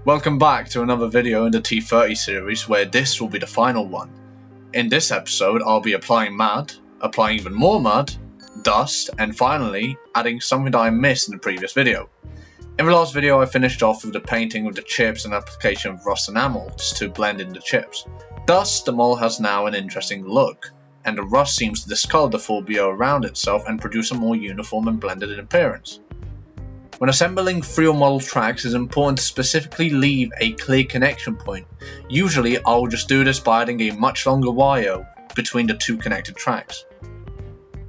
Welcome back to another video in the T-30 series where this will be the final one. In this episode I'll be applying mud, applying even more mud, dust, and finally adding something that I missed in the previous video. In the last video I finished off with the painting of the chips and application of rust enamels to blend in the chips. Thus the model has now an interesting look, and the rust seems to discolour the fobia around itself and produce a more uniform and blended in appearance. When assembling 3D model tracks, it's important to specifically leave a clear connection point. Usually I'll just do this by adding a much longer wire between the two connected tracks.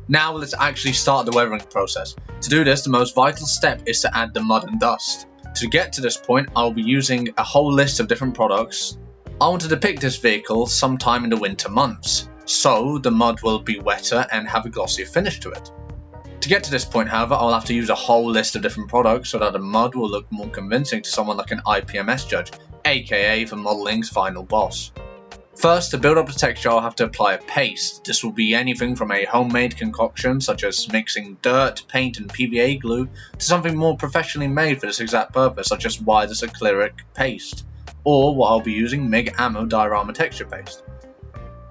Now let's actually start the weathering process. To do this, the most vital step is to add the mud and dust. To get to this point, I'll be using a whole list of different products. I want to depict this vehicle sometime in the winter months, so the mud will be wetter and have a glossier finish to it. To get to this point, however, I'll have to use a whole list of different products so that the mud will look more convincing to someone like an IPMS judge, aka the modeling's final boss. First, to build up the texture, I'll have to apply a paste. This will be anything from a homemade concoction, such as mixing dirt, paint, and PVA glue, to something more professionally made for this exact purpose, such as Widers acrylic paste, or what I'll be using, MIG Ammo diorama texture paste.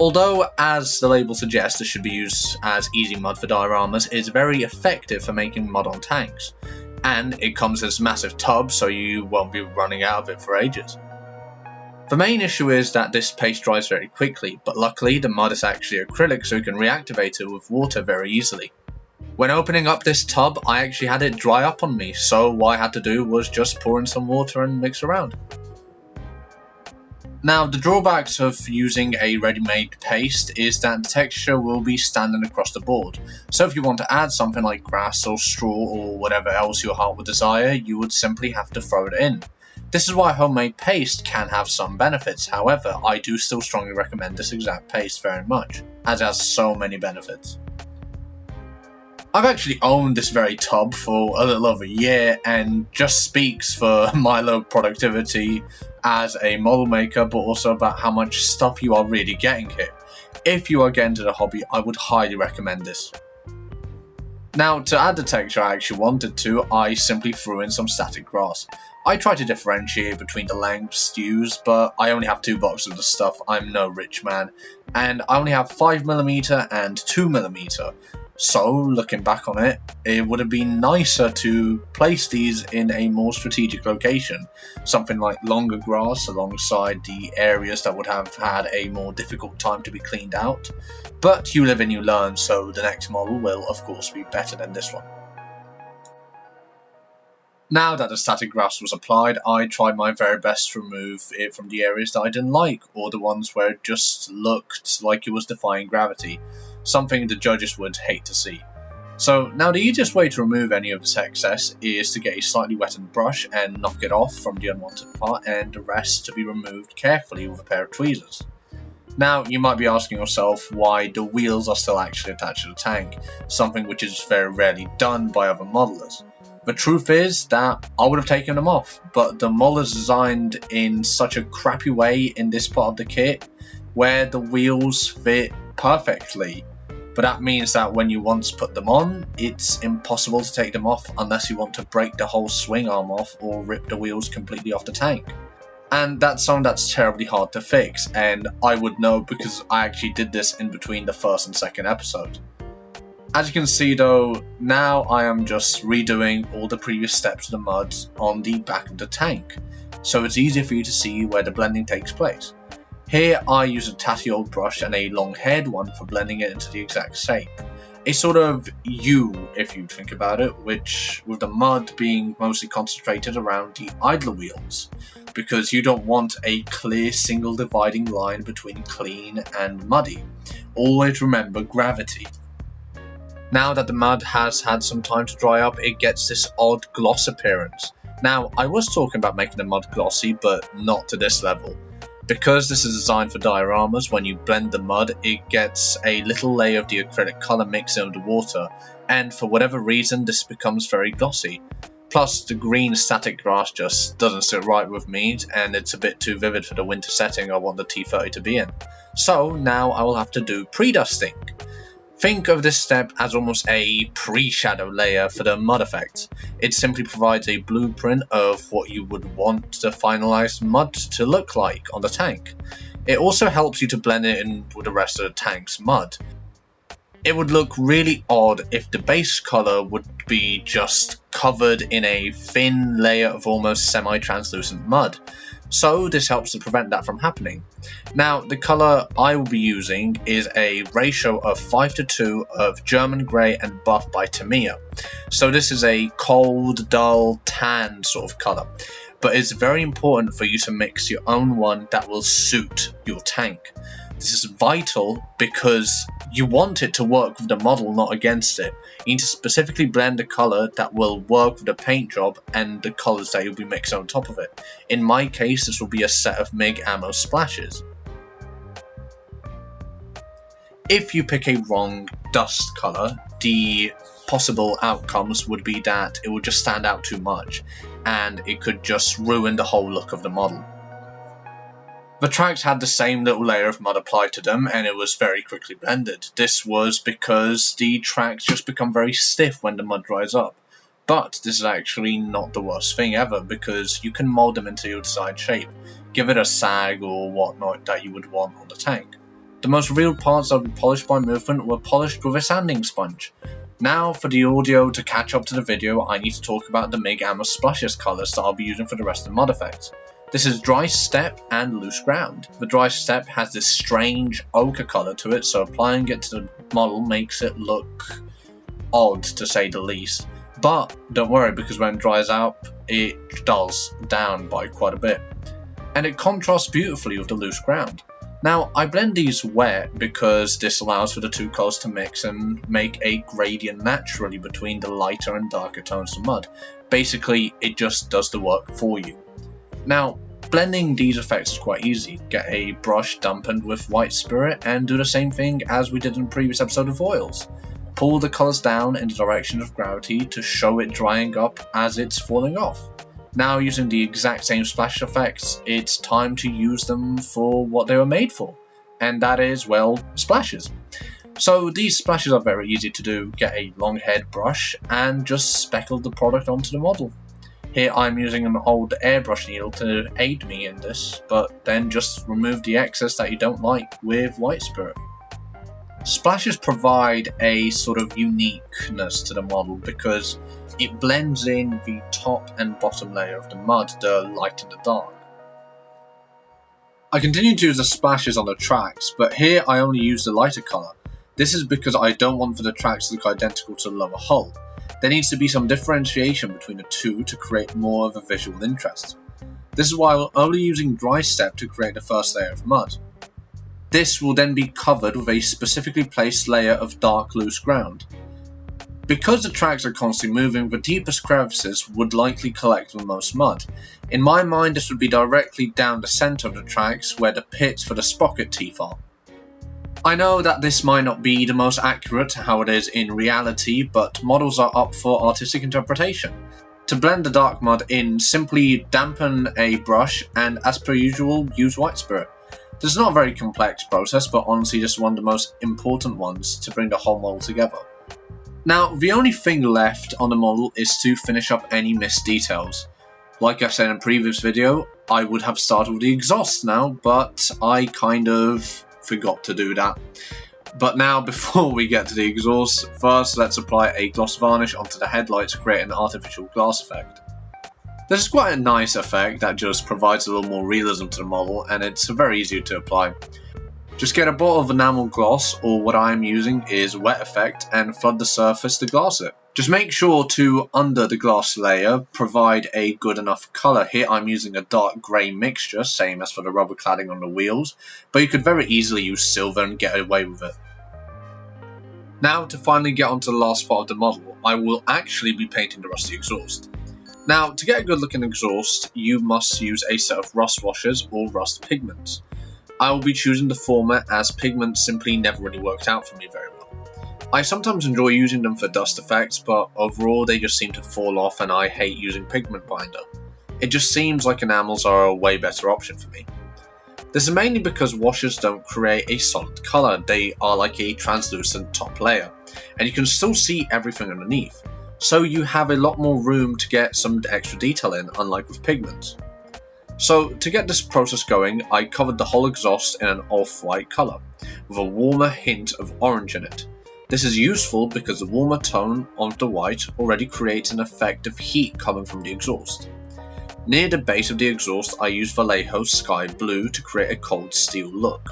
Although, as the label suggests, this should be used as easy mud for dioramas, it is very effective for making mud on tanks, and it comes in this massive tub so you won't be running out of it for ages. The main issue is that this paste dries very quickly, but luckily the mud is actually acrylic so you can reactivate it with water very easily. When opening up this tub, I actually had it dry up on me, so what I had to do was just pour in some water and mix around. Now, the drawbacks of using a ready-made paste is that the texture will be standard across the board. So if you want to add something like grass or straw or whatever else your heart would desire, you would simply have to throw it in. This is why homemade paste can have some benefits. However, I do still strongly recommend this exact paste very much, as it has so many benefits. I've actually owned this very tub for a little over a year and just speaks for my low productivity as a model maker, but also about how much stuff you are really getting here. If you are getting to the hobby, I would highly recommend this. Now, to add the texture I actually wanted to, I simply threw in some static grass. I tried to differentiate between the lengths used, but I only have 2 boxes of the stuff, I'm no rich man, and I only have 5mm and 2mm. So, looking back on it, it would have been nicer to place these in a more strategic location, something like longer grass alongside the areas that would have had a more difficult time to be cleaned out. But you live and you learn, so the next model will of course be better than this one. Now that the static grass was applied, I tried my very best to remove it from the areas that I didn't like, or the ones where it just looked like it was defying gravity, something the judges would hate to see. So now the easiest way to remove any of this excess is to get a slightly wetted brush and knock it off from the unwanted part, and the rest to be removed carefully with a pair of tweezers. Now you might be asking yourself why the wheels are still actually attached to the tank, something which is very rarely done by other modelers. The truth is that I would have taken them off, but the model is designed in such a crappy way in this part of the kit where the wheels fit perfectly. But that means that when you once put them on, it's impossible to take them off unless you want to break the whole swing arm off or rip the wheels completely off the tank. And that's something that's terribly hard to fix, and I would know because I actually did this in between the first and second episode. As you can see though, now I am just redoing all the previous steps of the mud on the back of the tank, so it's easier for you to see where the blending takes place. Here I use a tatty old brush and a long haired one for blending it into the exact shape. A sort of U, if you think about it, which with the mud being mostly concentrated around the idler wheels, because you don't want a clear single dividing line between clean and muddy. Always remember gravity. Now that the mud has had some time to dry up, it gets this odd gloss appearance. Now, I was talking about making the mud glossy, but not to this level. Because this is designed for dioramas, when you blend the mud, it gets a little layer of the acrylic colour mixed in with the water, and for whatever reason, this becomes very glossy. Plus, the green static grass just doesn't sit right with me, and it's a bit too vivid for the winter setting I want the T-30 to be in. So, now I will have to do pre-dusting. Think of this step as almost a pre-shadow layer for the mud effect. It simply provides a blueprint of what you would want the finalized mud to look like on the tank. It also helps you to blend it in with the rest of the tank's mud. It would look really odd if the base color would be just covered in a thin layer of almost semi-translucent mud. So this helps to prevent that from happening. Now, the color I will be using is a ratio of 5:2 of German Grey and Buff by Tamiya. So this is a cold, dull, tan sort of color. But it's very important for you to mix your own one that will suit your tank. This is vital because you want it to work with the model, not against it. You need to specifically blend a colour that will work with the paint job and the colours that you'll be mixing on top of it. In my case, this will be a set of MIG ammo splashes. If you pick a wrong dust colour, the possible outcomes would be that it would just stand out too much, and it could just ruin the whole look of the model. The tracks had the same little layer of mud applied to them, and it was very quickly blended. This was because the tracks just become very stiff when the mud dries up. But this is actually not the worst thing ever, because you can mold them into your desired shape, give it a sag or whatnot that you would want on the tank. The most real parts of the polished by movement were polished with a sanding sponge. Now, for the audio to catch up to the video, I need to talk about the MIG Ammo Splashes colours that I'll be using for the rest of the mod effects. This is Dry Step and Loose Ground. The Dry Step has this strange ochre colour to it, so applying it to the model makes it look odd, to say the least. But don't worry, because when it dries out, it dulls down by quite a bit. And it contrasts beautifully with the Loose Ground. Now, I blend these wet because this allows for the two colours to mix and make a gradient naturally between the lighter and darker tones of mud. Basically, it just does the work for you. Now, blending these effects is quite easy. Get a brush dampened with white spirit and do the same thing as we did in the previous episode of oils. Pull the colours down in the direction of gravity to show it drying up as it's falling off. Now, using the exact same splash effects, it's time to use them for what they were made for, and that is, well, splashes. So these splashes are very easy to do. Get a long head brush and just speckle the product onto the model. Here I'm using an old airbrush needle to aid me in this, but then just remove the excess that you don't like with white spirit. Splashes provide a sort of uniqueness to the model because it blends in the top and bottom layer of the mud, the light and the dark. I continue to use the splashes on the tracks, but here I only use the lighter colour. This is because I don't want for the tracks to look identical to the lower hull. There needs to be some differentiation between the two to create more of a visual interest. This is why I'm only using Dry Step to create the first layer of mud. This will then be covered with a specifically placed layer of dark loose ground. Because the tracks are constantly moving, the deepest crevices would likely collect the most mud. In my mind, this would be directly down the centre of the tracks where the pits for the sprocket teeth are. I know that this might not be the most accurate to how it is in reality, but models are up for artistic interpretation. To blend the dark mud in, simply dampen a brush and, as per usual, use white spirit. This is not a very complex process, but honestly just one of the most important ones to bring the whole model together. Now, the only thing left on the model is to finish up any missed details. Like I said in a previous video, I would have started with the exhaust now, but I kind of forgot to do that. But now, before we get to the exhaust, first let's apply a gloss varnish onto the headlights to create an artificial glass effect. This is quite a nice effect that just provides a little more realism to the model, and it's very easy to apply. Just get a bottle of enamel gloss, or what I'm using is wet effect, and flood the surface to glass it. Just make sure to, under the glass layer, provide a good enough colour. Here I'm using a dark grey mixture, same as for the rubber cladding on the wheels, but you could very easily use silver and get away with it. Now, to finally get onto the last part of the model, I will actually be painting the rusty exhaust. Now, to get a good looking exhaust, you must use a set of rust washers or rust pigments. I will be choosing the former as pigment simply never really worked out for me very well. I sometimes enjoy using them for dust effects, but overall they just seem to fall off and I hate using pigment binder. It just seems like enamels are a way better option for me. This is mainly because washes don't create a solid colour, they are like a translucent top layer, and you can still see everything underneath, so you have a lot more room to get some extra detail in, unlike with pigments. So to get this process going, I covered the whole exhaust in an off-white colour, with a warmer hint of orange in it. This is useful because the warmer tone of the white already creates an effect of heat coming from the exhaust. Near the base of the exhaust, I used Vallejo Sky Blue to create a cold steel look.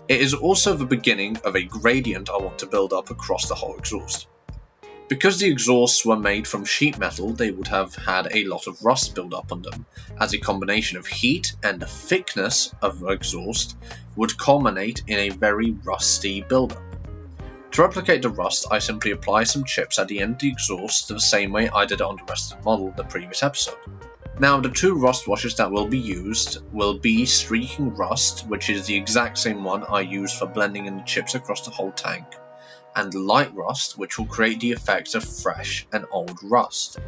It is also the beginning of a gradient I want to build up across the whole exhaust. Because the exhausts were made from sheet metal, they would have had a lot of rust build up on them, as a combination of heat and the thickness of the exhaust would culminate in a very rusty buildup. To replicate the rust, I simply apply some chips at the end of the exhaust the same way I did it on the rest of the model the previous episode. Now, the two rust washes that will be used will be Streaking Rust, which is the exact same one I used for blending in the chips across the whole tank, and Light Rust, which will create the effect of fresh and old rust.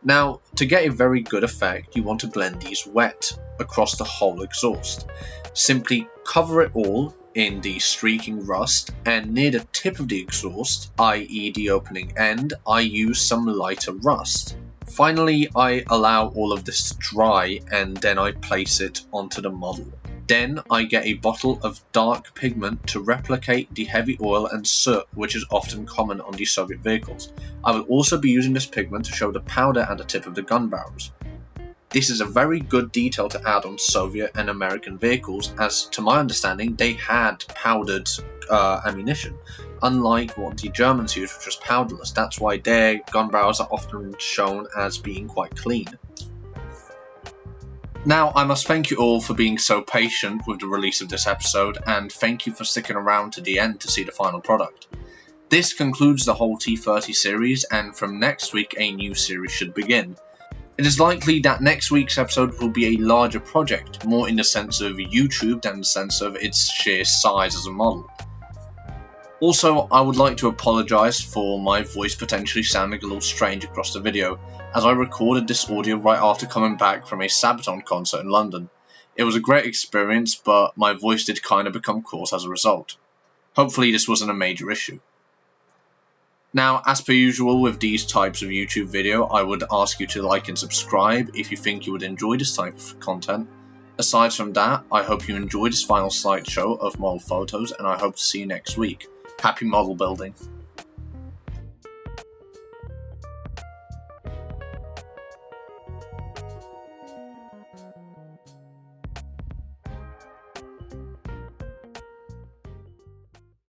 Now, to get a very good effect, you want to blend these wet across the whole exhaust. Simply cover it all in the Streaking Rust, and near the tip of the exhaust, i.e. the opening end, I use some lighter rust. Finally, I allow all of this to dry, and then I place it onto the model. Then I get a bottle of dark pigment to replicate the heavy oil and soot which is often common on these Soviet vehicles. I will also be using this pigment to show the powder at the tip of the gun barrels. This is a very good detail to add on Soviet and American vehicles, as to my understanding they had powdered ammunition, unlike what the Germans used, which was powderless. That's why their gun barrels are often shown as being quite clean. Now, I must thank you all for being so patient with the release of this episode, and thank you for sticking around to the end to see the final product. This concludes the whole T-30 series, and from next week a new series should begin. It is likely that next week's episode will be a larger project, more in the sense of YouTube than the sense of its sheer size as a model. Also, I would like to apologise for my voice potentially sounding a little strange across the video, as I recorded this audio right after coming back from a Sabaton concert in London. It was a great experience, but my voice did kind of become coarse as a result. Hopefully this wasn't a major issue. Now, as per usual with these types of YouTube video, I would ask you to like and subscribe if you think you would enjoy this type of content. Aside from that, I hope you enjoyed this final slideshow of model photos, and I hope to see you next week. Happy model building!